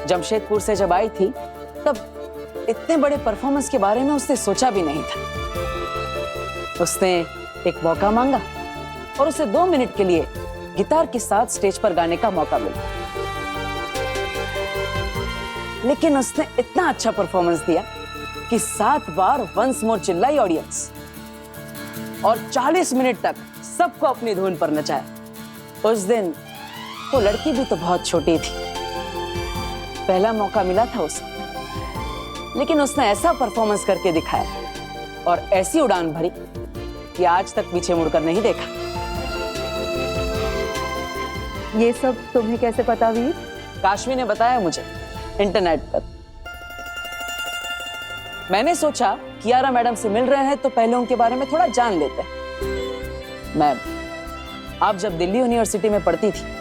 जमशेदपुर से जब आई थी तब इतने बड़े परफॉर्मेंस के बारे में उसने सोचा भी नहीं था। उसने एक मौका मांगा और उसे 2 मिनट के लिए गिटार के साथ स्टेज पर गाने का मौका मिला, लेकिन उसने इतना अच्छा परफॉर्मेंस दिया कि 7 बार वंस मोर चिल्लाई ऑडियंस और 40 मिनट तक सबको अपनी धुन पर नचाया। उस दिन वो लड़की भी तो बहुत छोटी थी, पहला मौका मिला था उसे, लेकिन उसने ऐसा परफॉर्मेंस करके दिखाया और ऐसी उड़ान भरी कि आज तक पीछे मुड़कर नहीं देखा। ये सब तुम्हें कैसे पता वीर? काशवी ने बताया मुझे इंटरनेट पर। मैंने सोचा कियारा मैडम से मिल रहे हैं तो पहले उनके बारे में थोड़ा जान लेते हैं। मैम, आप जब दिल्ली यूनिवर्सिटी में पढ़ती थी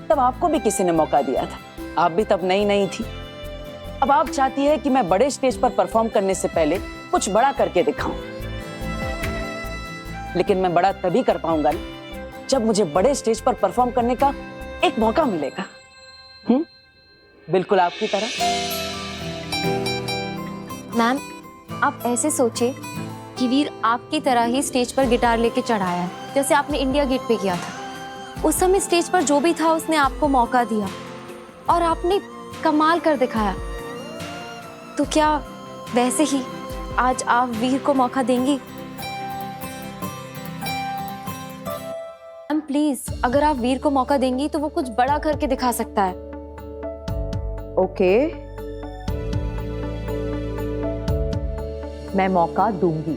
तब आपको भी किसी ने मौका दिया था, आप भी तब नई नई थी। अब आप चाहती है कि मैं बड़े स्टेज पर परफॉर्म करने से पहले कुछ बड़ा करके दिखाऊं, लेकिन मैं बड़ा तभी कर पाऊंगा जब मुझे बड़े स्टेज पर परफॉर्म करने का एक मौका मिलेगा। बिल्कुल आपकी तरह। मैम, आप ऐसे सोचे कि वीर आपकी तरह ही स्टेज पर गिटार लेके चढ़ाया है, जैसे आपने इंडिया गेट पे किया था। उस समय स्टेज पर जो भी था उसने आपको मौका दिया और आपने कमाल कर दिखाया। तो क्या वैसे ही आज आप वीर को मौका देंगी? मैम प्लीज, अगर आप वीर को मौका देंगी तो वो कुछ बड़ा करके दिखा सकता है। ओके, मैं मौका दूंगी,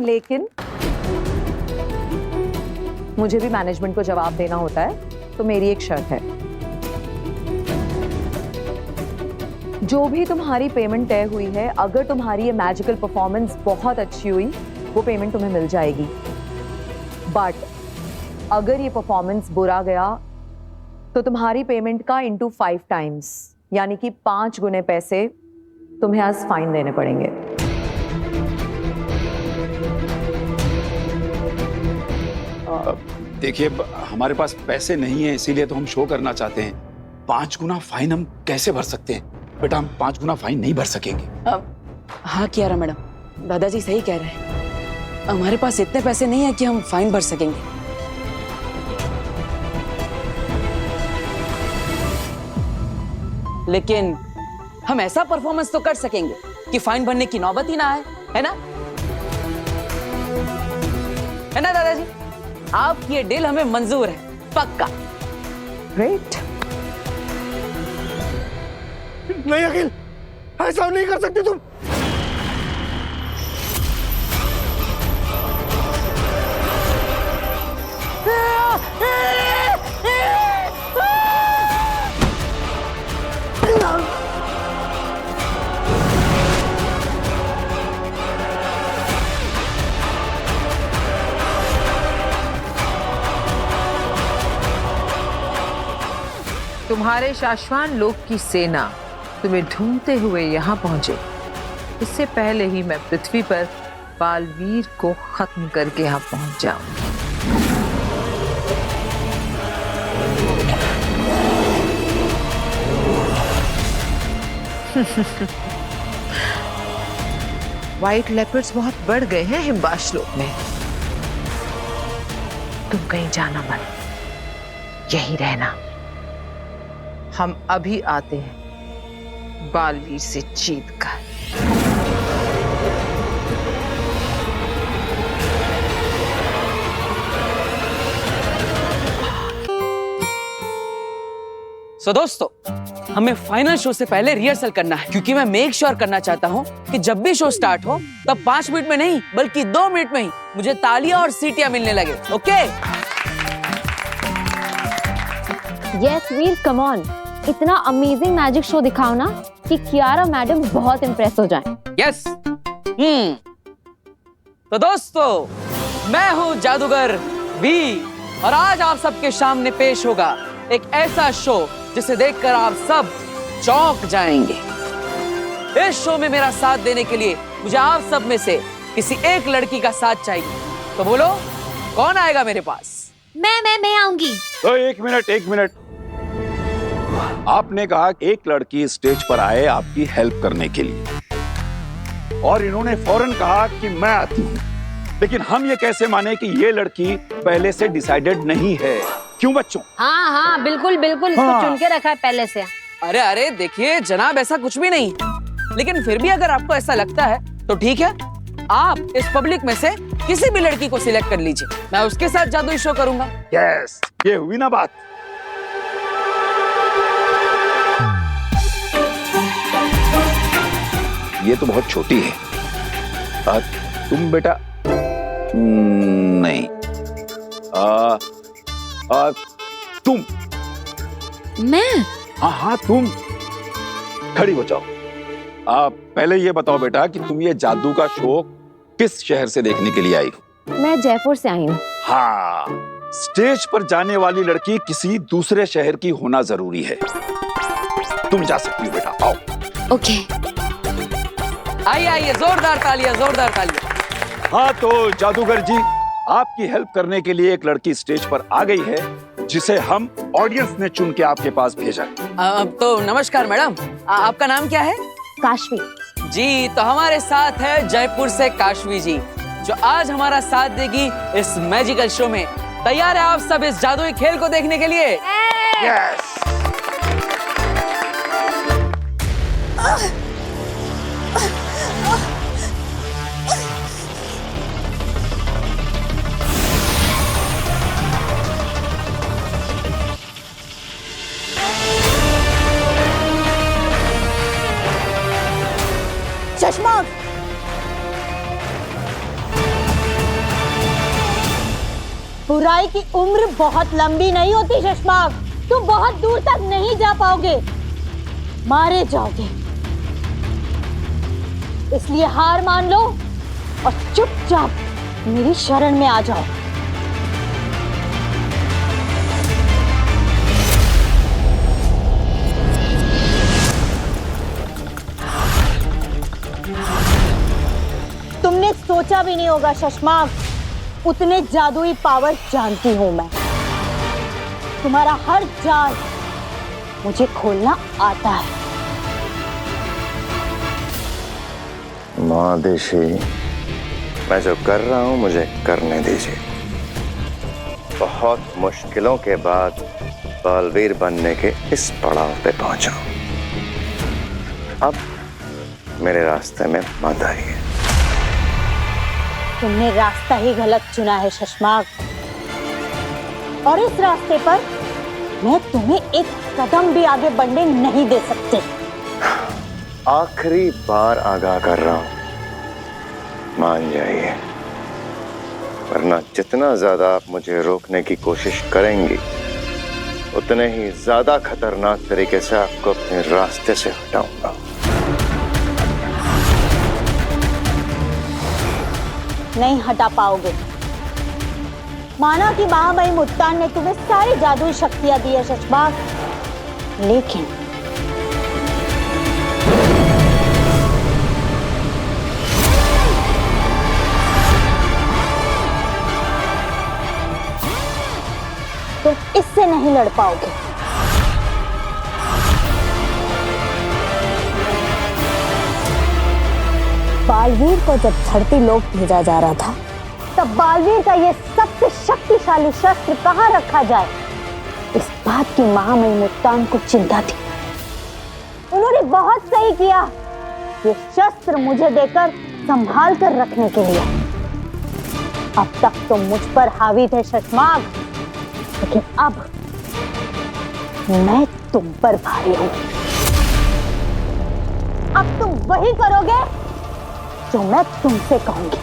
लेकिन मुझे भी मैनेजमेंट को जवाब देना होता है, तो मेरी एक शर्त है। जो भी तुम्हारी पेमेंट तय हुई है, अगर तुम्हारी ये मैजिकल परफॉर्मेंस बहुत अच्छी हुई, वो पेमेंट तुम्हें मिल जाएगी। बट अगर ये परफॉर्मेंस बुरा गया तो तुम्हारी पेमेंट का इंटू 5 टाइम्स, यानी कि 5 गुने पैसे तुम्हें आज फाइन देने पड़ेंगे। देखिए, हमारे पास पैसे नहीं है, इसीलिए तो हम शो करना चाहते हैं। 5 गुना फाइन हम कैसे भर सकते हैं? बेटा, हम 5 गुना फाइन नहीं भर सकेंगे। हाँ कियारा मैडम, दादाजी सही कह रहे हैं। हमारे पास इतने पैसे नहीं है कि हम फाइन भर सकेंगे। लेकिन हम ऐसा परफॉर्मेंस तो कर सकेंगे कि फाइन भरने की नौबत ही ना आए, है ना? है ना दादाजी? आपकी ये डील हमें मंजूर है, पक्का। ग्रेट। नहीं अखिल, ऐसा नहीं कर सकती तुम। तुम्हारे शाश्वान लोक की सेना तुम्हें ढूंढते हुए यहाँ पहुंचे, इससे पहले ही मैं पृथ्वी पर बालवीर को खत्म करके यहाँ पहुंच जाऊंगी। व्हाइट लेपर्ड्स बहुत बढ़ गए हैं हिमवाश्लोक में। तुम कहीं जाना मत, यहीं रहना। हम अभी आते हैं बालवीर से जीत कर। सो दोस्तों, हमें फाइनल शो से पहले रिहर्सल करना है, क्योंकि मैं मेक श्योर करना चाहता हूँ कि जब भी शो स्टार्ट हो तब 5 मिनट में नहीं बल्कि 2 मिनट में ही मुझे तालियां और सीटियां मिलने लगे। Okay? Yes Veer, come on. इतना अमेजिंग मैजिक शो दिखाओ ना कि कियारा मैडम बहुत इंप्रेस हो जाएं। यस। तो दोस्तों, मैं हूँ जादूगर वी और आज आप सबके सामने पेश होगा एक ऐसा शो जिसे देखकर आप सब चौंक जाएंगे। इस शो में मेरा साथ देने के लिए मुझे आप सब में से किसी एक लड़की का साथ चाहिए। तो बोलो, कौन आएगा मेरे पास? मैं आऊंगी। एक मिनट आपने कहा कि एक लड़की स्टेज पर आए आपकी हेल्प करने के लिए, और इन्होंने फौरन कहा कि मैं आती हूँ। लेकिन हम ये कैसे माने कि ये लड़की पहले से डिसाइडेड नहीं है? क्यों बच्चों? हाँ हाँ बिल्कुल बिल्कुल, इसको चुन के रखा है पहले से। अरे अरे देखिए जनाब, ऐसा कुछ भी नहीं। लेकिन फिर भी अगर आपको ऐसा लगता है तो ठीक है, आप इस पब्लिक में से किसी भी लड़की को सिलेक्ट कर लीजिए, मैं उसके साथ जादुई शो करूंगा। यस, ये हुई ना बात। ये तो बहुत छोटी है। तुम बेटा नहीं, तुम। मैं? हाँ हाँ तुम खड़ी हो जाओ। पहले ये बताओ बेटा कि तुम ये जादू का शो किस शहर से देखने के लिए आई हो? मैं जयपुर से आई हूँ। हाँ, स्टेज पर जाने वाली लड़की किसी दूसरे शहर की होना जरूरी है। तुम जा सकती हो बेटा, आओ। ओके। आइए आइए, जोरदार तालियां, जोरदार तालियां। हाँ तो जादूगर जी, आपकी हेल्प करने के लिए एक लड़की स्टेज पर आ गई है जिसे हम ऑडियंस ने चुन के आपके पास भेजा। तो नमस्कार मैडम, आपका नाम क्या है? काशवी जी, तो हमारे साथ है जयपुर से काशवी जी, जो आज हमारा साथ देगी इस मैजिकल शो में। तैयार है आप सब इस जादुई खेल को देखने के लिए? यस। चश्मा, बुराई की उम्र बहुत लंबी नहीं होती चश्मा, तुम बहुत दूर तक नहीं जा पाओगे, मारे जाओगे। इसलिए हार मान लो और चुपचाप मेरी शरण में आ जाओ। तुमने सोचा भी नहीं होगा शशमाक, उतने जादुई पावर जानती हूं मैं। तुम्हारा हर जाल मुझे खोलना आता है। महादेशी, मैं जो कर रहा हूं मुझे करने दीजिए। बहुत मुश्किलों के बाद बालवीर बनने के इस पड़ाव पे पहुंचा। अब मेरे रास्ते में मत आइए। तुमने रास्ता ही गलत चुना है शशमाक, और इस रास्ते पर मैं तुम्हें एक कदम भी आगे बढ़ने नहीं दे सकती। आखिरी बार आगाह कर रहा हूं, मान जाइए, वरना जितना ज्यादा आप मुझे रोकने की कोशिश करेंगी, उतने ही ज्यादा खतरनाक तरीके से आपको अपने रास्ते से हटाऊंगा। नहीं हटा पाओगे। माना कि महामहिम मुत्तान ने तुम्हें सारी जादुई शक्तियां दी है शशबाग, लेकिन तुम इससे नहीं लड़ पाओगे। बालवीर को जब धरती लोक भेजा जा रहा था, तब बालवीर का ये सबसे शक्तिशाली शस्त्र कहाँ रखा जाए, इस बात की महामहिम मुत्तान को चिंता थी। उन्होंने बहुत सही किया ये शस्त्र मुझे देकर संभाल कर रखने के लिए। अब तक तो मुझ पर हावी थे शशमाग, लेकिन अब मैं तुम पर भारी हूं। अब तुम वही करोगे जो मैं तुमसे कहूंगी।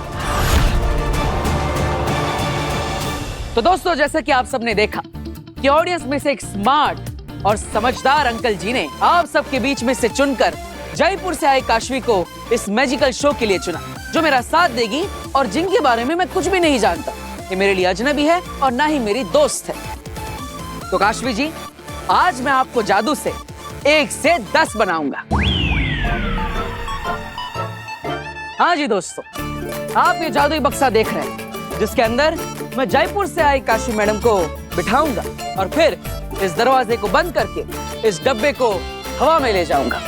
तो दोस्तों, जैसे कि आप सबने देखा कि ऑडियंस में से एक स्मार्ट और समझदार अंकल जी ने आप सबके बीच में से चुनकर जयपुर से आए काशवी को इस मैजिकल शो के लिए चुना, जो मेरा साथ देगी और जिनके बारे में मैं कुछ भी नहीं जानता। ये मेरे लिए अजनबी है और ना ही मेरी दोस्त है। तो काशवी जी, आज मैं आपको जादू से 1 से 10 बनाऊंगा। हाँ जी दोस्तों, आप ये जादुई बक्सा देख रहे हैं, जिसके अंदर मैं जयपुर से आई काशवी मैडम को बिठाऊंगा और फिर इस दरवाजे को बंद करके इस डब्बे को हवा में ले जाऊंगा।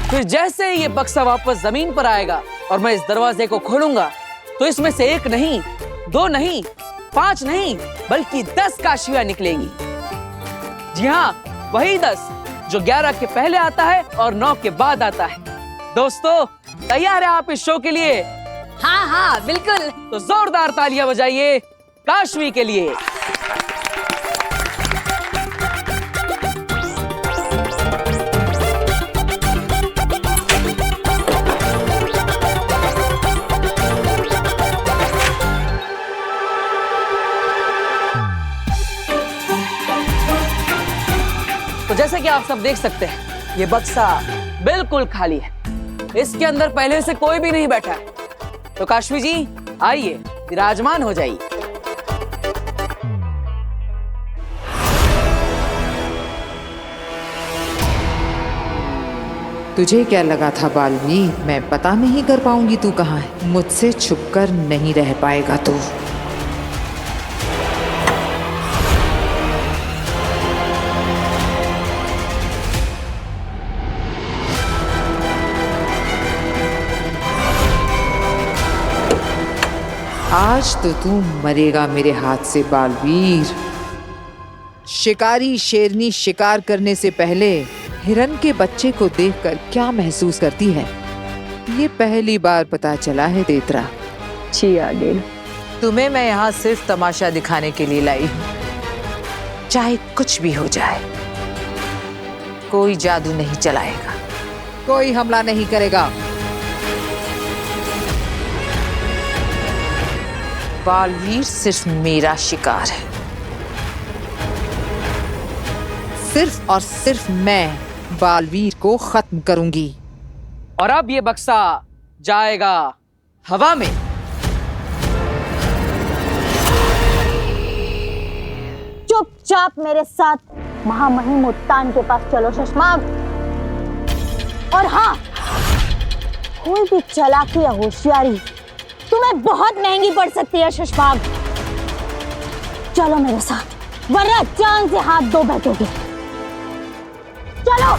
फिर जैसे ही ये बक्सा वापस जमीन पर आएगा और मैं इस दरवाजे को खोलूंगा तो इसमें से 1 नहीं, 2 नहीं, 5 नहीं, बल्कि 10 काशियां निकलेंगी। जी हाँ, वही 10 जो 11 के पहले आता है और 9 के बाद आता है। दोस्तों, तैयार है आप इस शो के लिए? हाँ हाँ बिल्कुल। तो जोरदार तालियां बजाइए काशवी के लिए। तो जैसे कि आप सब देख सकते हैं, ये बक्सा बिल्कुल खाली है। इसके अंदर पहले से कोई भी नहीं बैठा है। तो काशवी जी, आइए विराजमान हो जाइए। तुझे क्या लगा था बालवीर, मैं पता नहीं कर पाऊंगी तू कहाँ है? मुझसे छुपकर नहीं रह पाएगा तू। आज तो तू मरेगा मेरे हाथ से बालवीर। शिकारी शेरनी शिकार करने से पहले हिरन के बच्चे को देखकर क्या महसूस करती है, ये पहली बार पता चला है तेतरा। जी आगे। तुम्हें मैं यहाँ सिर्फ तमाशा दिखाने के लिए लाई हूँ। चाहे कुछ भी हो जाए, कोई जादू नहीं चलाएगा, कोई हमला नहीं करेगा। बालवीर सिर्फ मेरा शिकार है। सिर्फ और सिर्फ मैं बालवीर को खत्म करूंगी। और अब ये बक्सा जाएगा हवा में। चुपचाप मेरे साथ महामहिम उत्तान के पास चलो शशमाग। और हाँ, कोई भी चालाकी या होशियारी तुम्हें बहुत महंगी पड़ सकती है शशमाग। चलो मेरे साथ, वरना जान से हाथ धो बैठोगे। चलो।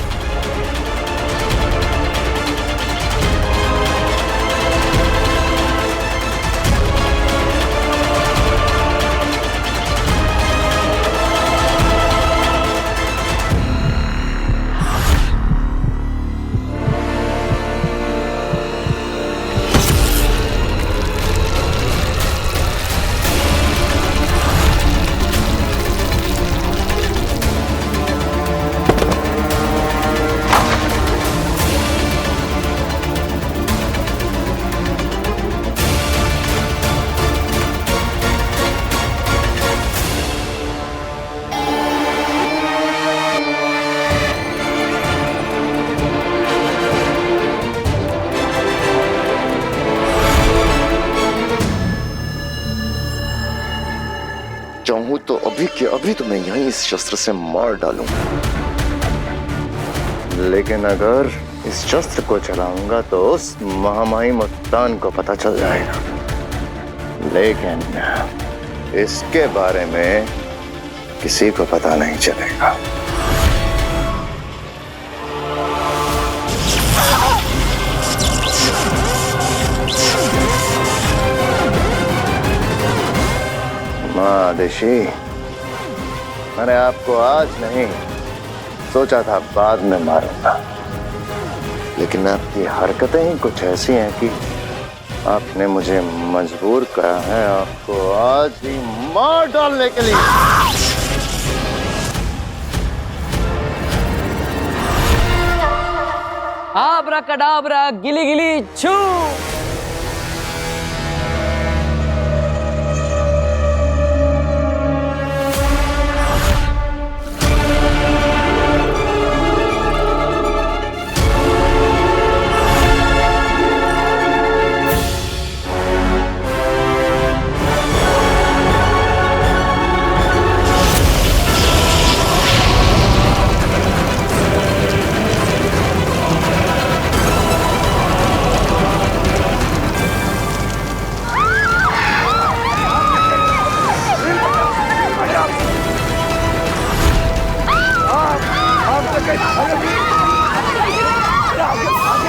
चाहूं तो अभी के अभी तो मैं यहीं इस शस्त्र से मार डालूंगा, लेकिन अगर इस शस्त्र को चलाऊंगा तो उस महामहिम उत्तान को पता चल जाएगा। लेकिन इसके बारे में किसी को पता नहीं चलेगा। महादेशी, मैंने आपको आज नहीं सोचा था बाद में मारूंगा, लेकिन आपकी हरकतें ही कुछ ऐसी हैं कि आपने मुझे मजबूर करा है आपको आज ही मार डालने के लिए। आब्राकडाब्रा गिली गिली छू। आगे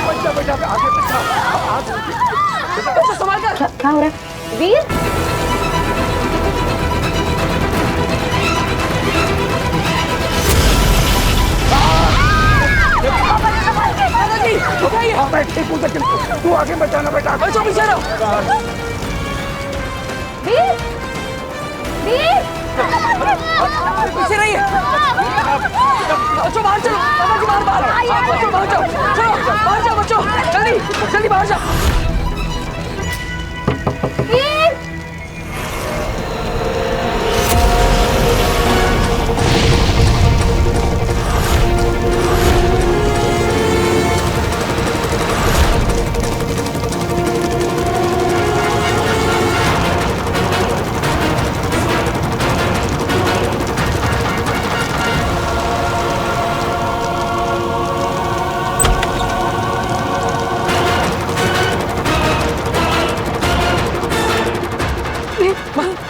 बढ़ जा बेटा, आगे बढ़ जा। बच्चों संभाल कर। क्या हो रहा है वीर? दादाजी उठाइए। हाँ मैं ठीक हूँ, लेकिन तू आगे बचाना बेटा। बच्चों पीछे रहो। वीर वीर पीछे रहिए। बच्चों बाहर चलो, दादाजी बाहर बाहर। बच्चों बाहर जाओ, चलो बाहर जाओ बच्चों, जल्दी जल्दी बाहर जाओ। वीर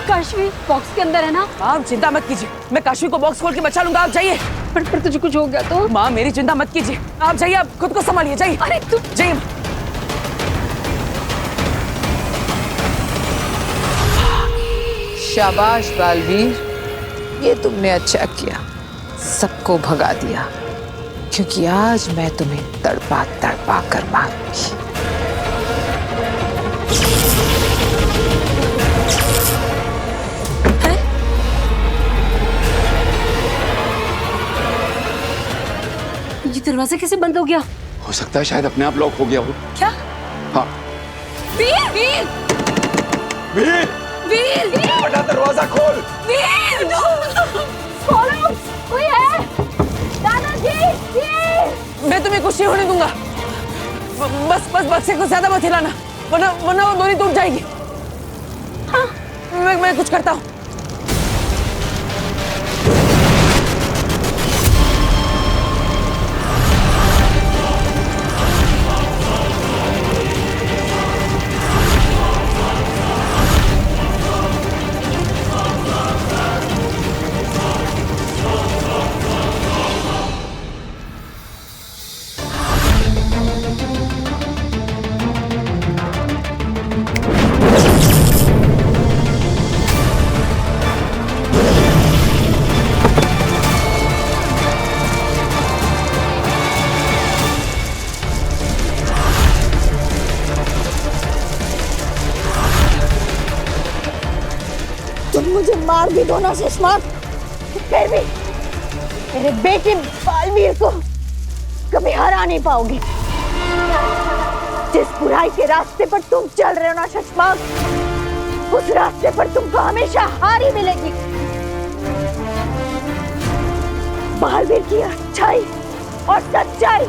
काशवी बॉक्स के अंदर है ना? आप चिंता मत कीजिए, मैं काशवी को बॉक्स खोल के बचा लूंगा। आप जाइए। पर तुझे कुछ हो गया तो? माँ मेरी चिंता मत कीजिए, आप जाइए, आप खुद को संभालिए। जाइए। अरे तू जाइए। शाबाश बालवीर, ये तुमने अच्छा किया, सबको भगा दिया, क्योंकि आज मैं तुम्हें तड़पा तड़पा कर मारूंगी। ये दरवाजा कैसे बंद हो गया? हो सकता है शायद अपने आप लॉक हो गया हो। क्या? हाँ। वीर वीर वीर, वीर बेटा दरवाजा खोल। वीर खोलो, कोई है? दादाजी वीर। मैं तुम्हें कुछ नहीं होने दूंगा। बस बस बक्से को ज्यादा मत हिलाना, वरना वरना वो डोरी टूट जाएगी। हाँ, मैं कुछ करता हूँ। तुम मुझे मार भी दो ना सुषमा, फिर भी मेरे बेटे बालवीर को कभी हरा नहीं पाओगे। जिस बुराई के रास्ते पर तुम चल रहे हो ना सुषमा, उस रास्ते पर तुमको हमेशा हार ही मिलेगी। बालवीर की अच्छाई और सच्चाई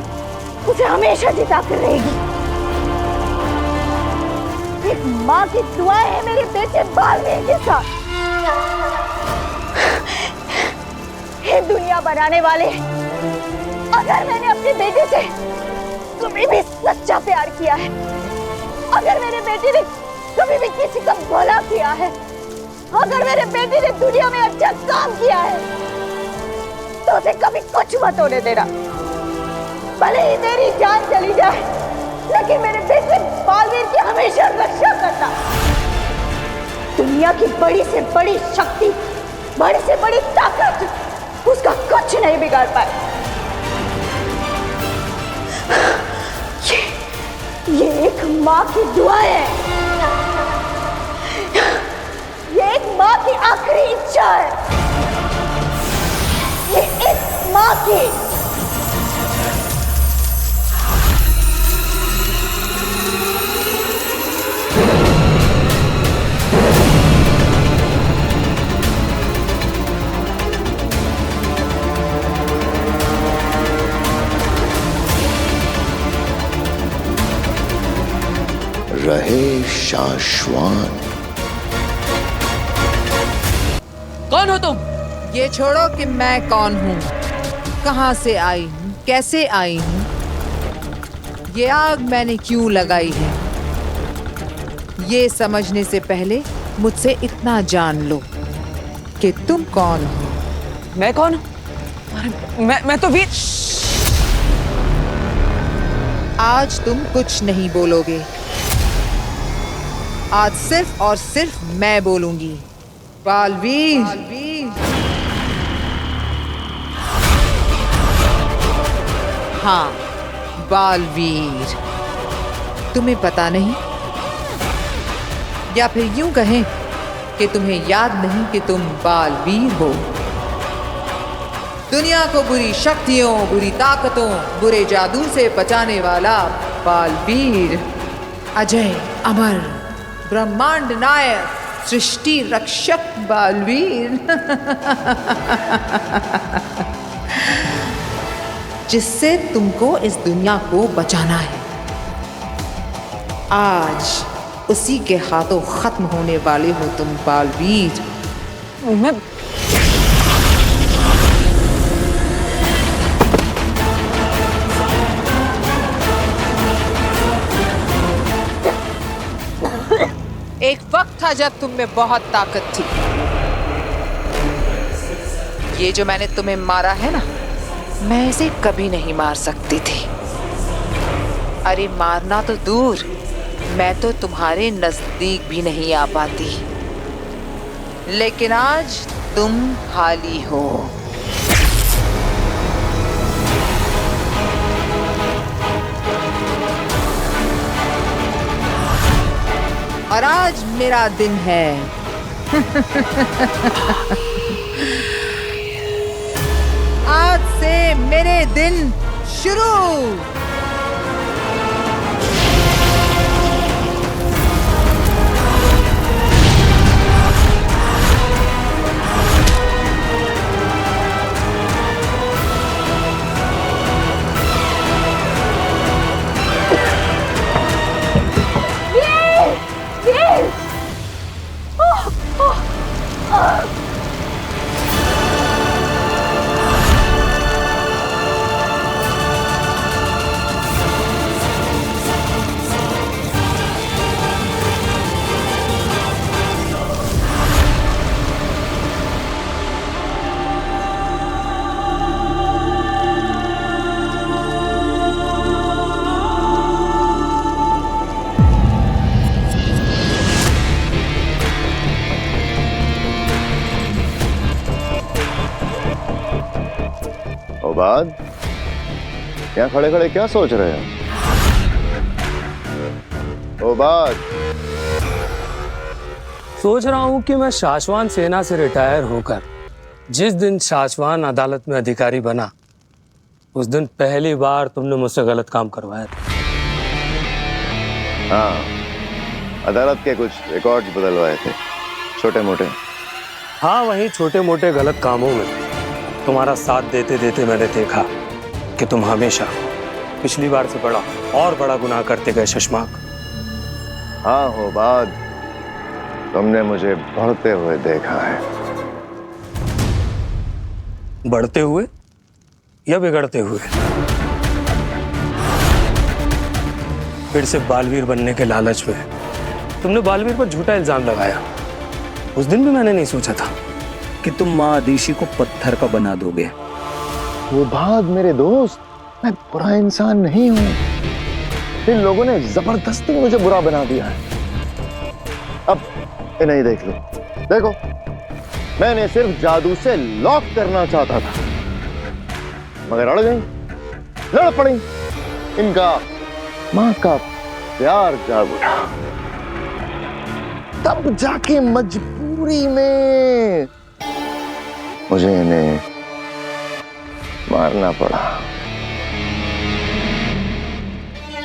उसे हमेशा जिता कर रहेगी। एक माँ की दुआएं है मेरे बेटे बालवीर के साथ। हे दुनिया बनाने वाले, अगर मैंने अपने बेटे से कभी भी सच्चा प्यार किया है, अगर मेरे बेटे ने कभी भी किसी का भला किया है, अगर मेरे बेटे ने दुनिया में अच्छा काम किया है, तो उसे कभी कुछ मत होने देना। भले ही मेरी जान चली जाए, लेकिन मेरे बेटे बालवीर की हमेशा रक्षा करना। दुनिया की बड़ी से बड़ी शक्ति, बड़ी से बड़ी ताकत उसका कुछ नहीं बिगाड़ पाए। ये एक माँ की दुआ है, ये एक माँ की आखिरी इच्छा है, ये एक माँ की। रहे शाश्वान। कौन हो तुम? ये छोड़ो कि मैं कौन हूँ, कहाँ से आई हूँ, कैसे आई हूँ, ये आग मैंने क्यों लगाई है, ये समझने से पहले मुझसे इतना जान लो कि तुम कौन हो। मैं कौन हूँ? मैं तो वीर। आज तुम कुछ नहीं बोलोगे। आज सिर्फ और सिर्फ मैं बोलूंगी। बालवीर, हाँ बालवीर, तुम्हें पता नहीं, या फिर यूं कहें कि तुम्हें याद नहीं कि तुम बालवीर हो। दुनिया को बुरी शक्तियों, बुरी ताकतों, बुरे जादू से बचाने वाला बालवीर, अजय अमर ब्रह्मांड नायक, सृष्टि रक्षक बालवीर जिससे तुमको इस दुनिया को बचाना है। आज उसी के हाथों खत्म होने वाले हो तुम बालवीर। मैं एक वक्त था जब तुम में बहुत ताकत थी। ये जो मैंने तुम्हें मारा है ना, मैं इसे कभी नहीं मार सकती थी। अरे मारना तो दूर, मैं तो तुम्हारे नजदीक भी नहीं आ पाती। लेकिन आज तुम खाली हो। और आज मेरा दिन है। आज से मेरे दिन शुरू। ओबाद, यहाँ खड़े खड़े क्या सोच रहे हो? ओबाद, सोच रहा हूं कि मैं शाश्वान सेना से रिटायर होकर जिस दिन शाश्वान अदालत में अधिकारी बना, उस दिन पहली बार तुमने मुझसे गलत काम करवाया था। हाँ, अदालत के कुछ रिकॉर्ड्स बदलवाए थे, छोटे मोटे। हाँ, वही छोटे मोटे गलत कामों में तुम्हारा साथ देते देते मैंने देखा कि तुम हमेशा पिछली बार से बड़ा और बड़ा गुनाह करते गए शशमाक। हाँ ओबाद, तुमने मुझे बढ़ते हुए देखा है। बढ़ते हुए या बिगड़ते हुए? फिर से बालवीर बनने के लालच में तुमने बालवीर पर झूठा इल्जाम लगाया। उस दिन भी मैंने नहीं सोचा था कि तुम माँ आदिशी को पत्थर का बना दोगे। ओबाद मेरे दोस्त, मैं बुरा इंसान नहीं हूं। इन लोगों ने जबरदस्ती मुझे बुरा बना दिया है। अब इन्हें देख लो, देखो, मैंने सिर्फ जादू से लॉक करना चाहता था, मगर अड़ गई, लड़ पड़ी। इनका माँ का प्यार जाग उठा, तब जाके मजबूरी में मुझे इन्हें मारना पड़ा।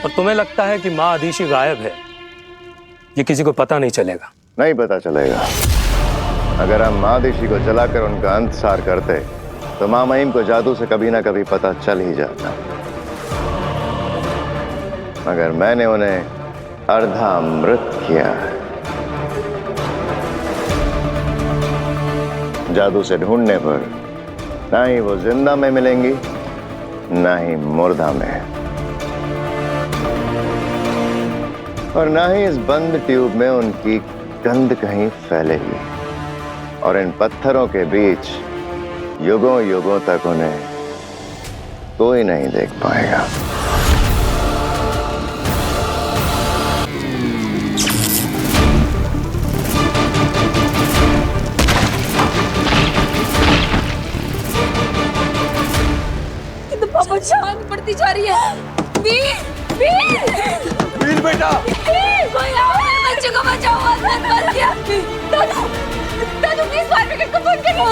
और तुम्हें लगता है कि माँ आदिशी गायब है, ये किसी को पता नहीं चलेगा? नहीं पता चलेगा। अगर हम माँ आदिशी को जलाकर उनका अंत सार करते तो माँ महिम को जादू से कभी ना कभी पता चल ही जाता। मगर मैंने उन्हें अर्धामृत किया। जादू से ढूंढने पर ना ही वो जिंदा में मिलेंगी, ना ही मुर्दा में, और ना ही इस बंद ट्यूब में उनकी गंध कहीं फैलेगी। और इन पत्थरों के बीच युगों युगों तक उन्हें कोई नहीं देख पाएगा। अब जान पड़ती जा रही है। वीर, वीर, वीर बेटा, वीर, कोई आओ, मेरे बच्चे को बचाओ, आसमान मर गया। दादू, दादू प्लीज फायर ब्रिगेड को फोन करिए।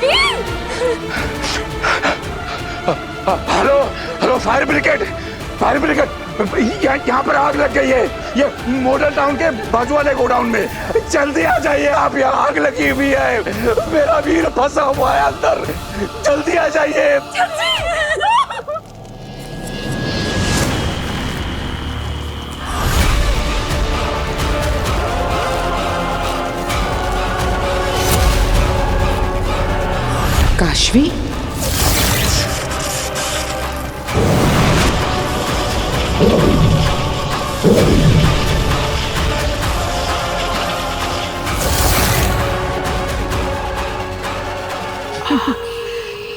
Veer, hello hello, fire brigade, fire brigade, यहाँ पर आग लग गई है, ये मॉडल टाउन के बाजू वाले गोडाउन में। जल्दी आ जाइए आप, यहाँ आग लगी हुई है, मेरा वीर फंसा हुआ है अंदर, जल्दी आ जाइए। काशवी,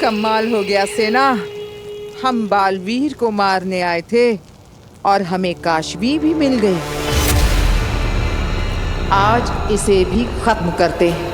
कमाल हो गया सेना। हम बालवीर को मारने आए थे और हमें काशवी भी मिल गई। आज इसे भी खत्म करते हैं।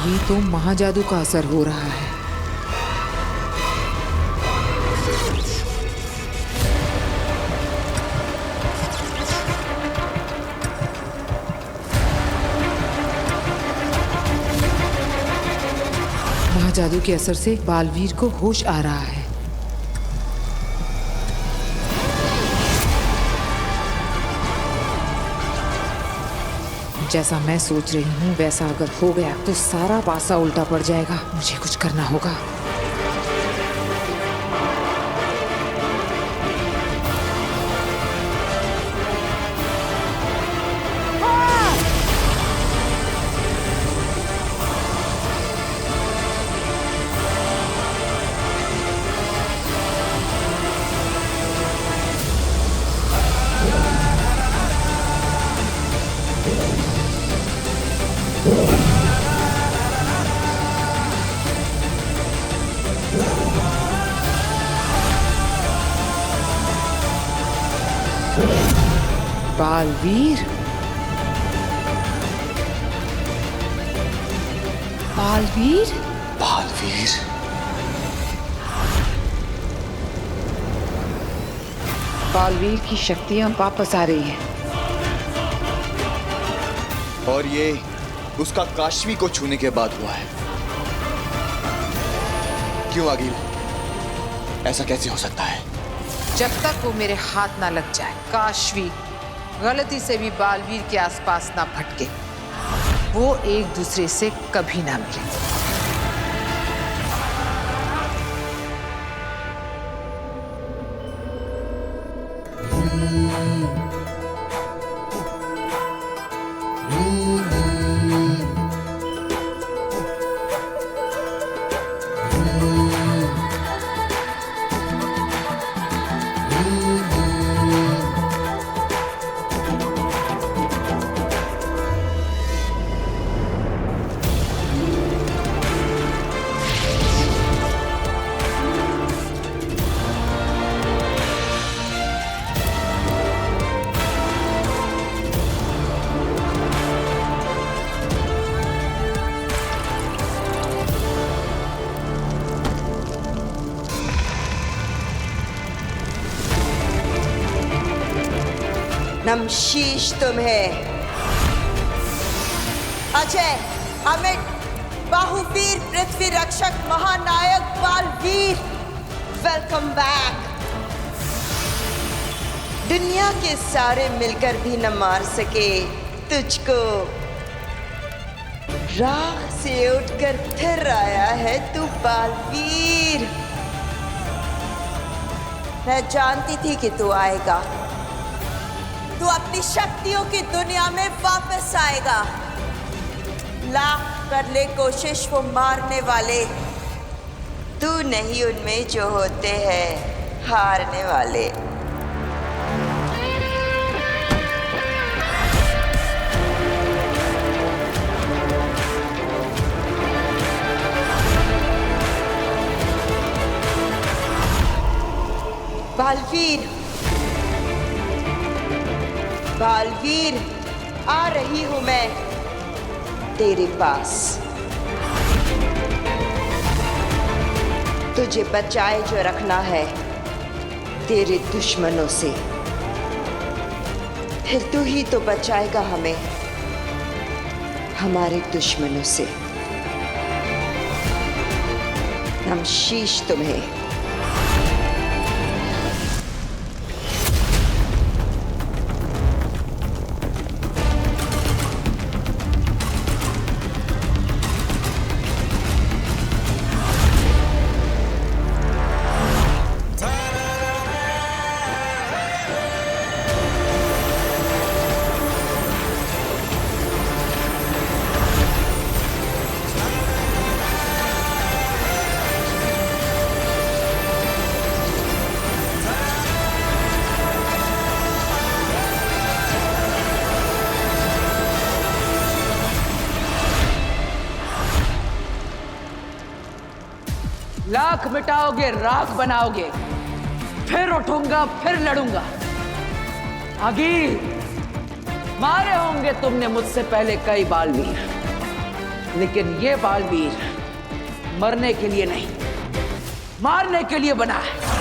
ये तो महाजादू का असर हो रहा है। महाजादू के असर से बालवीर को होश आ रहा है। जैसा मैं सोच रही हूँ वैसा अगर हो गया तो सारा पासा उल्टा पड़ जाएगा। मुझे कुछ करना होगा। बालवीर, बालवीर, बालवीर, बालवीर की शक्तियां वापस आ रही हैं। और ये उसका काशवी को छूने के बाद हुआ है। क्यों आगिल, ऐसा कैसे हो सकता है? जब तक वो मेरे हाथ ना लग जाए, काशवी गलती से भी बालवीर के आसपास ना भटके, वो एक दूसरे से कभी ना मिले। नमशीश तुम्हें। अजय, अमित, बाहुवीर, पृथ्वी रक्षक, महानायक बालवीर, वेलकम बैक। दुनिया के सारे मिलकर भी न मार सके तुझको। राख से उठकर फिर आया है तू बालवीर। मैं जानती थी कि तू आएगा। तू अपनी शक्तियों की दुनिया में वापस आएगा। लाख कर ले कोशिश वो मारने वाले, तू नहीं उनमें जो होते हैं हारने वाले। बालवीर, बालवीर, आ रही हूं मैं तेरे पास। तुझे बचाए जो रखना है तेरे दुश्मनों से, फिर तू ही तो बचाएगा हमें हमारे दुश्मनों से। नमशीश तुम्हें। लाख मिटाओगे, राख बनाओगे, फिर उठूंगा, फिर लड़ूंगा। आगे मारे होंगे तुमने मुझसे पहले कई बालवीर, लेकिन ये बालवीर मरने के लिए नहीं, मारने के लिए बना है।